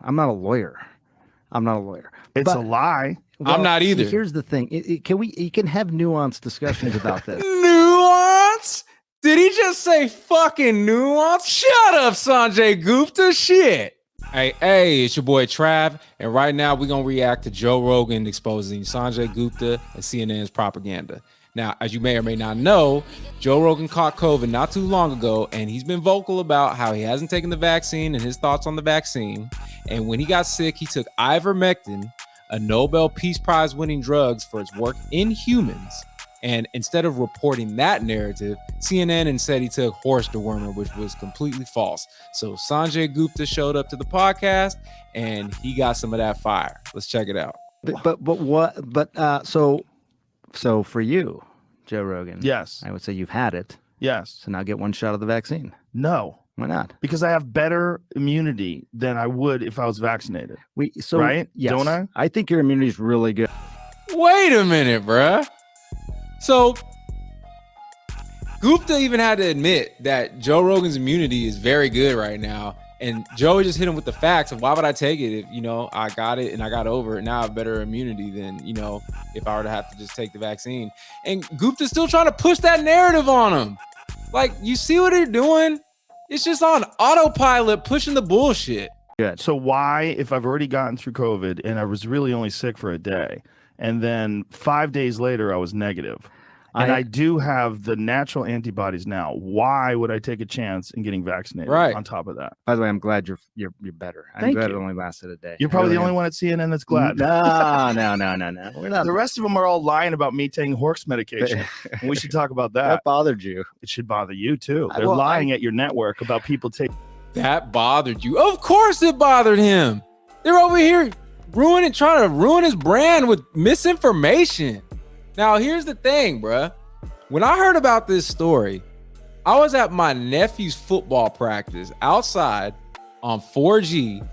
I'm not a lawyer. It's a lie. Well, I'm not either. See, here's the thing. You can have nuanced discussions about this. Nuance? Did he just say fucking nuance? Shut up, Sanjay Gupta. Shit. Hey, it's your boy Trav, and right now we're going to react to Joe Rogan exposing Sanjay Gupta and CNN's propaganda. Now, as you may or may not know, Joe Rogan caught COVID not too long ago, and he's been vocal about how he hasn't taken the vaccine and his thoughts on the vaccine. And when he got sick, he took ivermectin, a Nobel Peace Prize winning drug for its work in humans. And instead of reporting that narrative, CNN said he took horse dewormer, which was completely false. So Sanjay Gupta showed up to the podcast and he got some of that fire. Let's check it out. So for you, Joe Rogan, yes, I would say you've had it. Yes. So now get one shot of the vaccine. No. Why not? Because I have better immunity than I would if I was vaccinated. Right? Yes. Don't I? I think your immunity is really good. Wait a minute, bruh. So Gupta even had to admit that Joe Rogan's immunity is very good right now. And Joey just hit him with the facts of why would I take it if, I got it and I got over it. Now I have better immunity than, if I were to have to just take the vaccine. And Gupta's still trying to push that narrative on him. Like, you see what they're doing? It's just on autopilot pushing the bullshit. Good. So why, if I've already gotten through COVID and I was really only sick for a day, and then 5 days later I was negative, and I do have the natural antibodies now, why would I take a chance in getting vaccinated on top of that? By the way, I'm glad you're better. I'm glad it only lasted a day. You're probably the only one at CNN that's glad. No. We're not. The rest of them are all lying about me taking horse medication. And we should talk about that. That bothered you. It should bother you too. They're lying at your network about people taking. That bothered you. Of course it bothered him. They're over here trying to ruin his brand with misinformation. Now, here's the thing, bruh. When I heard about this story, I was at my nephew's football practice outside on 4G,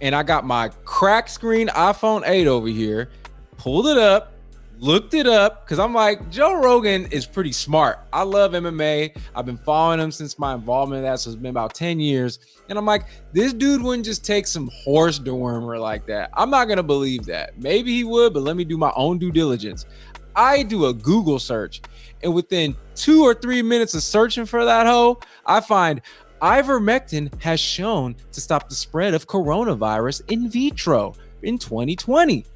and I got my crack screen iPhone 8 over here, pulled it up, looked it up, because I'm like, Joe Rogan is pretty smart. I love MMA. I've been following him since my involvement in that, so it's been about 10 years. And I'm like, this dude wouldn't just take some horse dewormer like that. I'm not going to believe that. Maybe he would, but let me do my own due diligence. I do a Google search, and within 2 or 3 minutes of searching for that hoe, I find ivermectin has shown to stop the spread of coronavirus in vitro in 2020.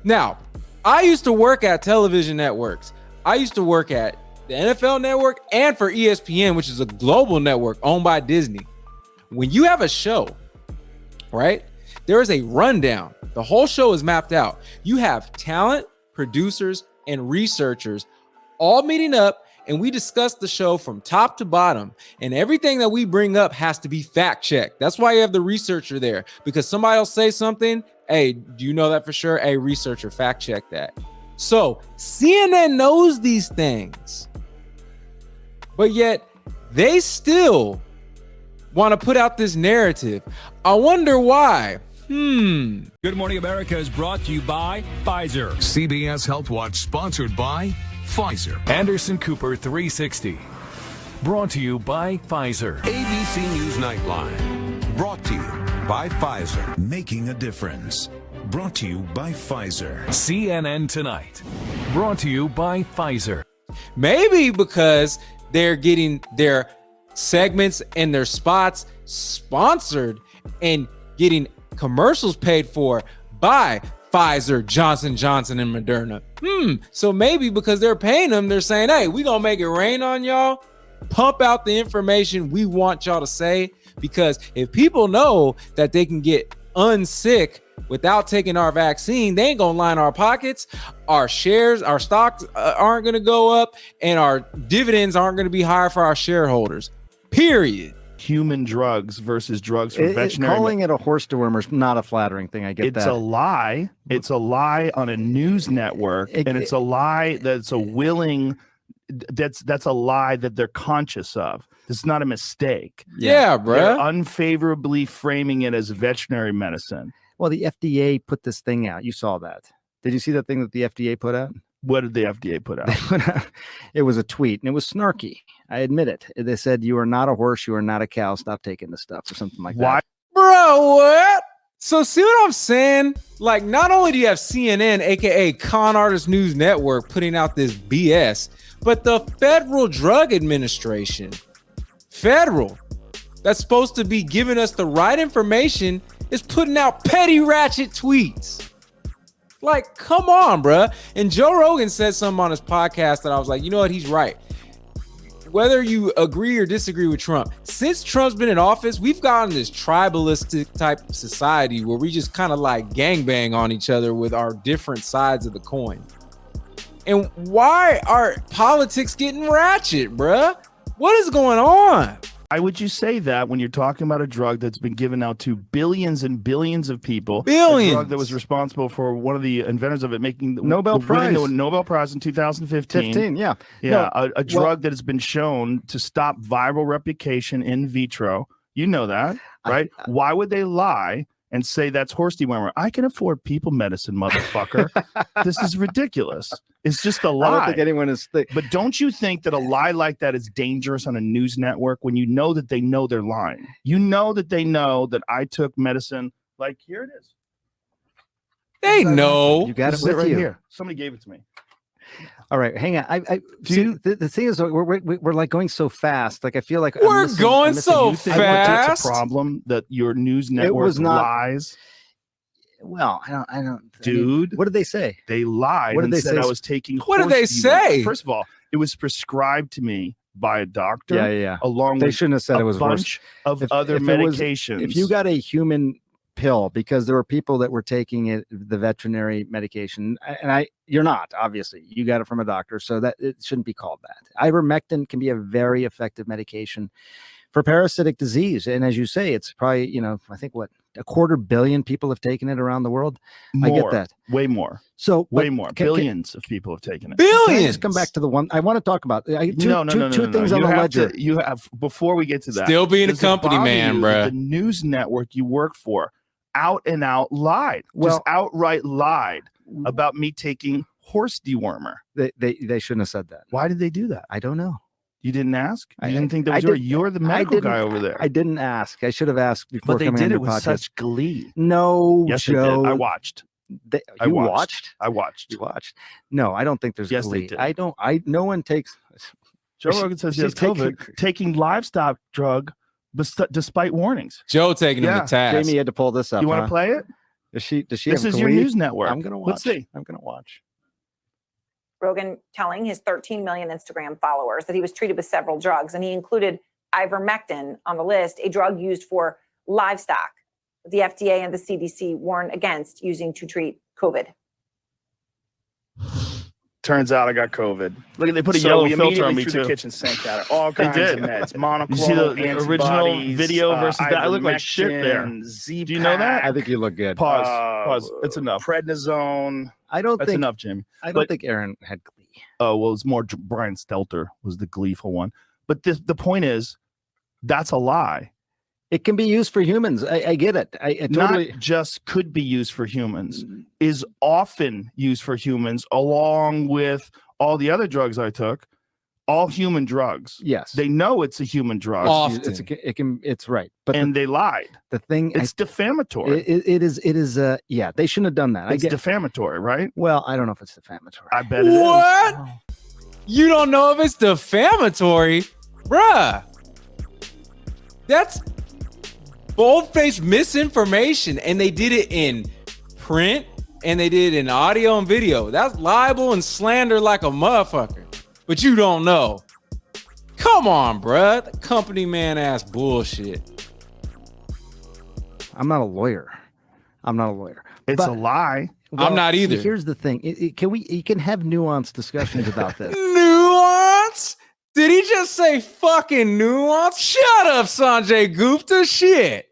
Now, I used to work at television networks. I used to work at the NFL network and for ESPN, which is a global network owned by Disney. When you have a show, right, there is a rundown. The whole show is mapped out. You have talent, producers, and researchers all meeting up, and we discuss the show from top to bottom, and everything that we bring up has to be fact checked. That's why you have the researcher there, because somebody will say something, hey, do you know that for sure? Hey, researcher, fact check that. So CNN knows these things, but yet they still want to put out this narrative. I wonder why. Good Morning America is brought to you by Pfizer. CBS Health Watch sponsored by Pfizer. Anderson Cooper 360. Brought to you by Pfizer. ABC News Nightline. Brought to you by Pfizer. Making a difference. Brought to you by Pfizer. CNN Tonight. Brought to you by Pfizer. Maybe because they're getting their segments and their spots sponsored and getting commercials paid for by Pfizer, Johnson & Johnson, and Moderna. So maybe because they're paying them, they're saying, hey, we gonna make it rain on y'all. Pump out the information we want y'all to say, because if people know that they can get unsick without taking our vaccine, they ain't gonna line our pockets. Our shares, our stocks aren't gonna go up, and our dividends aren't gonna be higher for our shareholders. Period. Human drugs versus drugs for veterinary. Calling it a horse dewormer is not a flattering thing. I get that. It's a lie. It's a lie on a news network, and it's a lie that's a willing. That's a lie that they're conscious of. It's not a mistake. Yeah, bro. They're unfavorably framing it as veterinary medicine. Well, the FDA put this thing out. You saw that. Did you see that thing that the FDA put out? What did the FDA put out? It was a tweet, and it was snarky. I admit it. They said, you are not a horse, you are not a cow, stop taking this stuff, or something like that. Bro, what? So see what I'm saying? Like, not only do you have CNN, aka Con Artist News Network, putting out this BS, but the Federal Drug Administration, that's supposed to be giving us the right information, is putting out petty ratchet tweets. Like, come on, bruh. And Joe Rogan said something on his podcast that I was like, you know what? He's right. Whether you agree or disagree with Trump, since Trump's been in office, we've gotten this tribalistic type of society where we just kind of like gangbang on each other with our different sides of the coin. And why are politics getting ratchet, bruh? What is going on? Why would you say that when you're talking about a drug that's been given out to billions and billions of people? Billions. A drug that was responsible for one of the inventors of it making the Nobel Prize. winning the Nobel Prize in 2015. Yeah. Yeah, No, a drug that has been shown to stop viral replication in vitro. You know that, right? Why would they lie and say that's horse dewormer? I can afford people medicine, motherfucker. This is ridiculous. It's just a lie. I don't think anyone is But don't you think that a lie like that is dangerous on a news network when you know that they know they're lying? You know that they know that I took medicine. Like, here it is. They know. You got This it is with right you. here. Somebody gave it to me. All right, hang on. The thing is, we're like going so fast. Like, I feel like We're going so You think that it's fast. a problem that your news network was not- lies? Well, I don't. I mean, Dude. what did they say? They lied What did and they said say? I was taking What did they horse dewormer. say? First of all, it was prescribed to me by a doctor Yeah. along They with shouldn't have said a it was worse. bunch of If- other if it was- medications. If you got a human pill, because there were people that were taking it, the veterinary medication, and you're not, obviously, you got it from a doctor, so that it shouldn't be called that. Ivermectin can be a very effective medication for parasitic disease, and as you say, it's probably, I think what, 250 million people have taken it around the world. I get More, that. way more, So way but more. can- Billions of people have taken it. Can I Billions. just come back to the one I want to talk about? Two No. things on You the have ledger. you have before we get to that. Still being a does it company bother man, you that bruh. The news network you work for out and out lied. Well- Just outright lied about me taking horse dewormer. They shouldn't have said that. Why did they do that? I don't know. You didn't ask? You I- didn't think that I was your didn't- you're the I medical didn't- guy over there. I didn't ask. I should have asked before but they coming did on it your with podcast. such glee. No, Yes, Joe. they did. I watched. I You watched. watched? I watched. You watched? No, I don't think there's Yes, they glee. did. I don't. No one takes. Joe She- Rogan says he she's has COVID, taking livestock drug despite warnings. Joe taking him Yeah, to task. Jamie had to pull this up. You want huh? to play it? Does she? Does she? This have is your glee? news network. I'm gonna watch. Let's see. I'm gonna watch. Rogan telling his 13 million Instagram followers that he was treated with several drugs, and he included ivermectin on the list, a drug used for livestock. The FDA and the CDC warn against using to treat COVID. Turns out I got COVID. Look, they put a So yellow we filter on immediately me through too. the kitchen sink at it. All They kinds did. of meds. Monoclonal You see the original antibodies, video versus that? I look like shit there. Z-Pak, Do you know that? I think you look good. Pause. It's enough. Prednisone. I don't That's think. enough, Jimmy. I don't But- think Aaron had glee. Oh, well, it's more Brian Stelter was the gleeful one. But the point is, that's a lie. It can be used for humans. I get it. I totally. Not just could be used for humans, is often used for humans, along with all the other drugs I took, all human drugs. Yes. They know it's a human drug, Often. It's right. But and they lied. the thing. It's defamatory. It is. Yeah. They shouldn't have done that. It's defamatory, right? Well, I don't know if it's defamatory. I bet it is. What? You don't know if it's defamatory? Bruh. That's bold-faced misinformation, and they did it in print, and they did it in audio and video. That's libel and slander like a motherfucker. But you don't know. Come on, bruh. The company man ass bullshit. I'm not a lawyer. It's But- a lie. I'm not see, either. Here's the thing. You can have nuanced discussions about this. Nuance? Did he just say fucking nuance? Shut up, Sanjay Gupta. Shit.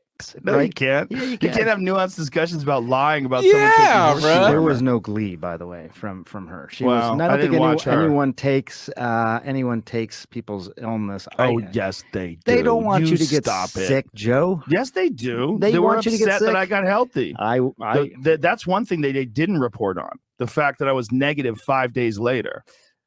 No, you right? can't. Yeah, you You can. can't have nuanced discussions about lying about Yeah, someone taking horse bruh. There dewormer. was no glee, by the way, from her. She Wow, was. I I don't didn't think watch her. anyone takes people's illness. Oh, yes, they do. They don't want you to get stop it. sick, Joe. Yes, they do. They were want you to get upset that sick. I got healthy. That's one thing they didn't report on. The fact that I was negative 5 days later.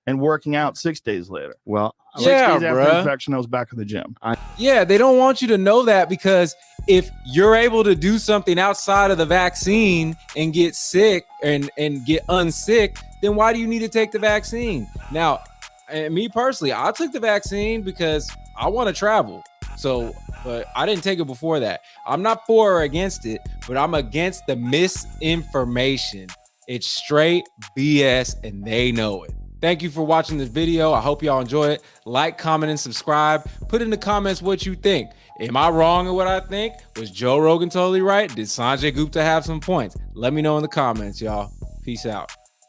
and working out 6 days later. Well, 6 Yeah, days after bruh. infection, I was back in the gym. Yeah, they don't want you to know that, because if you're able to do something outside of the vaccine and get sick and get unsick, then why do you need to take the vaccine? Now, and me personally, I took the vaccine because I want to travel. So, but I didn't take it before that. I'm not for or against it, but I'm against the misinformation. It's straight BS and they know it. Thank you for watching this video. I hope y'all enjoy it. Like, comment, and subscribe. Put in the comments what you think. Am I wrong in what I think? Was Joe Rogan totally right? Did Sanjay Gupta have some points? Let me know in the comments, y'all. Peace out.